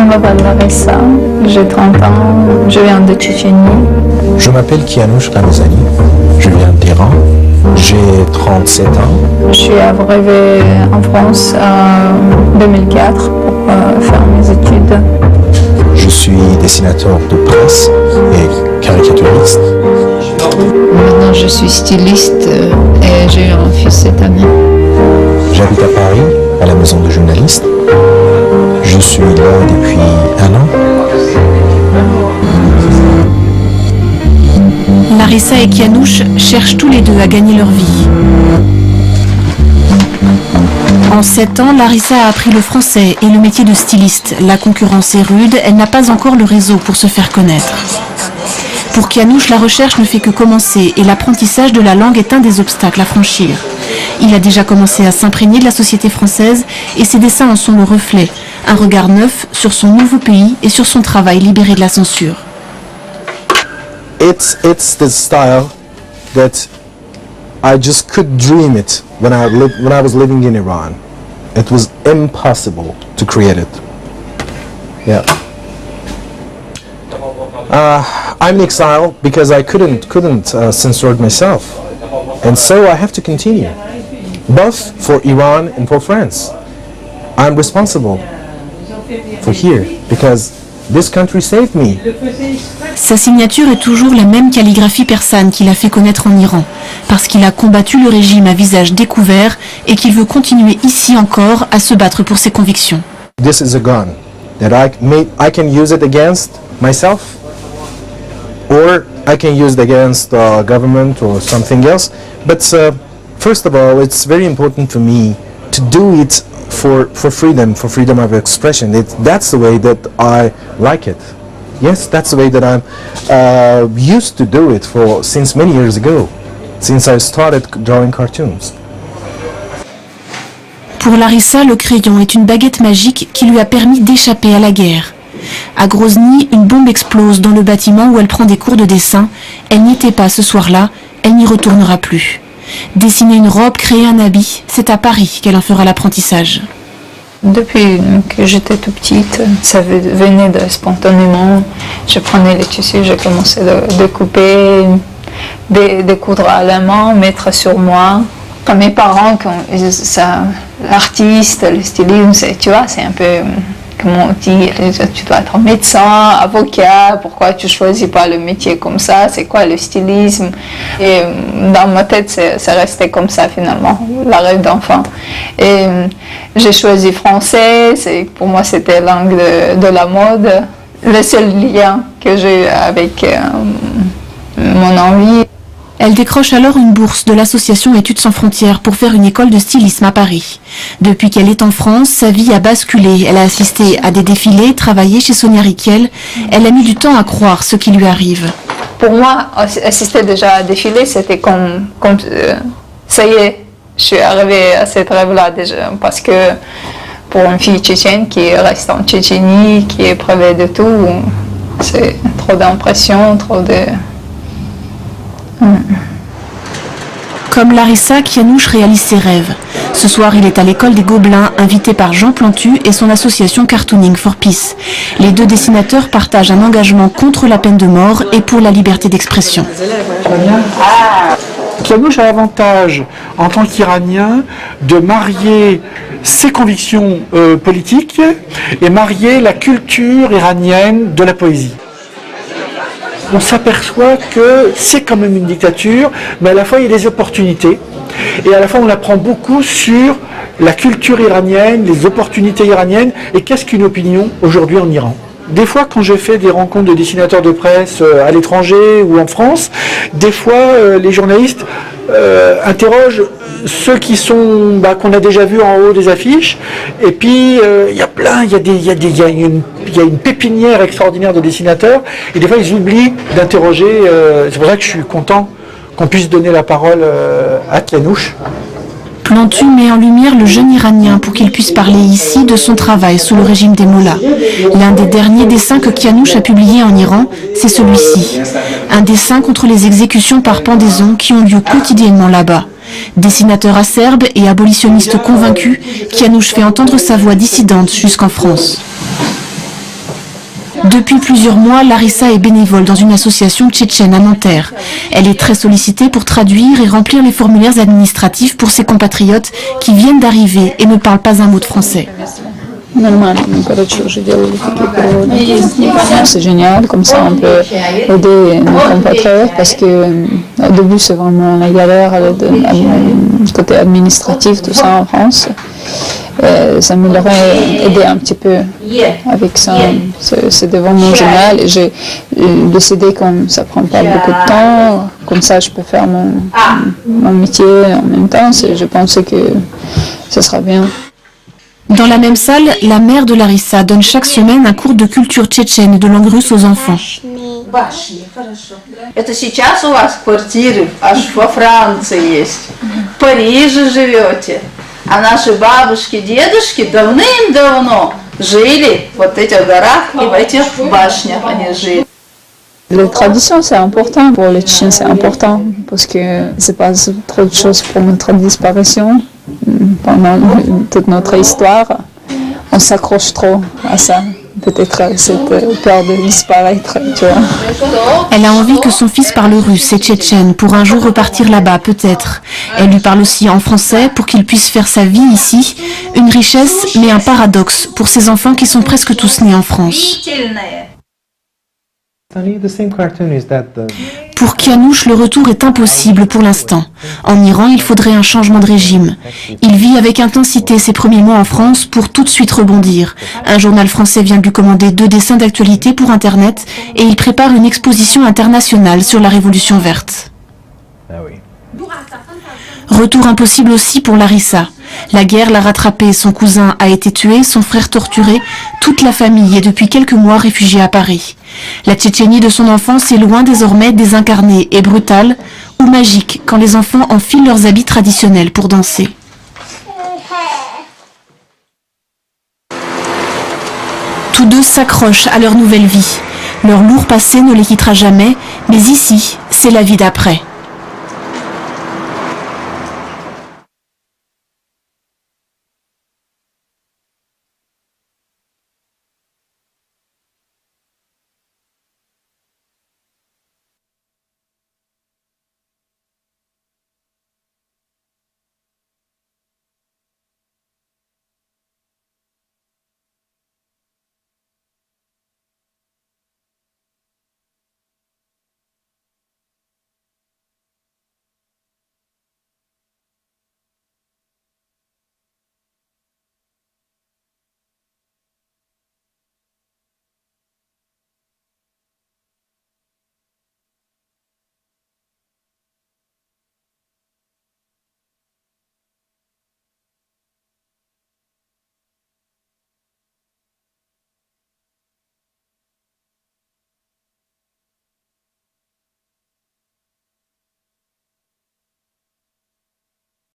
m'appelle Larissa, j'ai 30 ans, je viens de Tchétchénie. Je m'appelle Kianouch Ramazani, je viens d'Iran, j'ai 37 ans. Je suis arrivée en France en 2004 pour faire mes études. Je suis dessinateur de presse et caricaturiste. Maintenant, je suis styliste et j'ai eu un fils cette année. J'habite à Paris, à la maison de journaliste. Je suis là depuis 1 an. Larissa et Kianouch cherchent tous les deux à gagner leur vie. En 7 ans, Larissa a appris le français et le métier de styliste. La concurrence est rude, elle n'a pas encore le réseau pour se faire connaître. Pour Kianouch, la recherche ne fait que commencer et l'apprentissage de la langue est un des obstacles à franchir. Il a déjà commencé à s'imprégner de la société française et ses dessins en sont le reflet. Un regard neuf sur son nouveau pays et sur son travail libéré de la censure. It's the style that I just could dream it when I was living in Iran. It was impossible to create it. Yeah. I'm in exile because I couldn't censor it myself, and so I have to continue, both for Iran and for France. I'm responsible for here because this country saved me. Sa signature est toujours la même calligraphie persane qu'il a fait connaître en Iran, parce qu'il a combattu le régime à visage découvert et qu'il veut continuer ici encore à se battre pour ses convictions. This is a gun that I can use it against myself, or I can use it against the government or something else. But first of all, it's very important for me to do it for freedom of expression. That's the way that I like it. Yes, that's the way that I'm used to do it since many years ago, since I started drawing cartoons. Pour Larissa, le crayon est une baguette magique qui lui a permis d'échapper à la guerre. À Grozny, une bombe explose dans le bâtiment où elle prend des cours de dessin. Elle n'y était pas ce soir-là, elle n'y retournera plus. Dessiner une robe, créer un habit, c'est à Paris qu'elle en fera l'apprentissage. Depuis que j'étais toute petite, ça venait spontanément. Je prenais les tissus, j'ai commencé de couper, de coudre à la main, mettre sur moi. Comme mes parents, l'artiste, le stylisme, tu vois, c'est un peu, comment on dit, tu dois être médecin, avocat, pourquoi tu choisis pas le métier comme ça, c'est quoi le stylisme? Et dans ma tête, c'est resté comme ça finalement, la rêve d'enfant. Et j'ai choisi français, pour moi c'était langue de la mode, le seul lien que j'ai avec mon envie. Elle décroche alors une bourse de l'association Études sans frontières pour faire une école de stylisme à Paris. Depuis qu'elle est en France, sa vie a basculé. Elle a assisté à des défilés, travaillé chez Sonia Rykiel. Elle a mis du temps à croire ce qui lui arrive. Pour moi, assister déjà à défiler, c'était comme ça y est, je suis arrivée à cette rêve-là déjà. Parce que pour une fille tchétchène qui reste en Tchétchénie, qui est privée de tout, c'est trop d'impression, trop de... Comme Larissa, Kianouch réalise ses rêves. Ce soir, il est à l'école des Gobelins, invité par Jean Plantu et son association Cartooning for Peace. Les deux dessinateurs partagent un engagement contre la peine de mort et pour la liberté d'expression. Kianouch a l'avantage, en tant qu'Iranien, de marier ses convictions politiques et marier la culture iranienne de la poésie. On s'aperçoit que c'est quand même une dictature, mais à la fois il y a des opportunités, et à la fois on apprend beaucoup sur la culture iranienne, les opportunités iraniennes, et qu'est-ce qu'une opinion aujourd'hui en Iran. Des fois, quand je fais des rencontres de dessinateurs de presse à l'étranger ou en France, des fois les journalistes interrogent ceux qui sont qu'on a déjà vus en haut des affiches, et puis il y a une pépinière extraordinaire de dessinateurs, et des fois ils oublient d'interroger. C'est pour ça que je suis content qu'on puisse donner la parole à Kianouch. Plantu met en lumière le jeune Iranien pour qu'il puisse parler ici de son travail sous le régime des mollahs. L'un des derniers dessins que Kianouch a publié en Iran, c'est celui-ci. Un dessin contre les exécutions par pendaison qui ont lieu quotidiennement là-bas. Dessinateur acerbe et abolitionniste convaincu, Kianouch fait entendre sa voix dissidente jusqu'en France. Depuis plusieurs mois, Larissa est bénévole dans une association tchétchène à Nanterre. Elle est très sollicitée pour traduire et remplir les formulaires administratifs pour ses compatriotes qui viennent d'arriver et ne parlent pas un mot de français. C'est génial, comme ça on peut aider nos compatriotes parce que au début c'est vraiment la galère côté administratif, tout ça en France. Ça m'aurait aidé un petit peu avec ça. C'était vraiment génial et j'ai décidé comme ça prend pas beaucoup de temps, comme ça je peux faire mon métier en même temps. Je pensais que ce sera bien. Dans la même salle, la mère de Larissa donne chaque semaine un cours de culture tchétchène et de langue russe aux enfants. Это сейчас у вас квартиры аж во Франции есть. В Париже живете. А наши бабушки, дедушки давным-давно жили вот в этих горах и в этих башнях они жили. Les traditions, c'est important pour les Tchétchènes, c'est important parce que c'est pas trop de choses pour notre disparition pendant toute notre histoire. On s'accroche trop à ça, peut-être cette peur de disparaître, tu vois. Elle a envie que son fils parle russe et tchétchène pour un jour repartir là-bas, peut-être. Elle lui parle aussi en français pour qu'il puisse faire sa vie ici. Une richesse, mais un paradoxe pour ces enfants qui sont presque tous nés en France. Pour Kianouch, le retour est impossible pour l'instant. En Iran, il faudrait un changement de régime. Il vit avec intensité ses premiers mois en France pour tout de suite rebondir. Un journal français vient de lui commander 2 dessins d'actualité pour Internet et il prépare une exposition internationale sur la Révolution verte. Retour impossible aussi pour Larissa. La guerre l'a rattrapée, son cousin a été tué, son frère torturé, toute la famille est depuis quelques mois réfugiée à Paris. La Tchétchénie de son enfance est loin désormais désincarnée et brutale, ou magique quand les enfants enfilent leurs habits traditionnels pour danser. Tous deux s'accrochent à leur nouvelle vie. Leur lourd passé ne les quittera jamais, mais ici, c'est la vie d'après.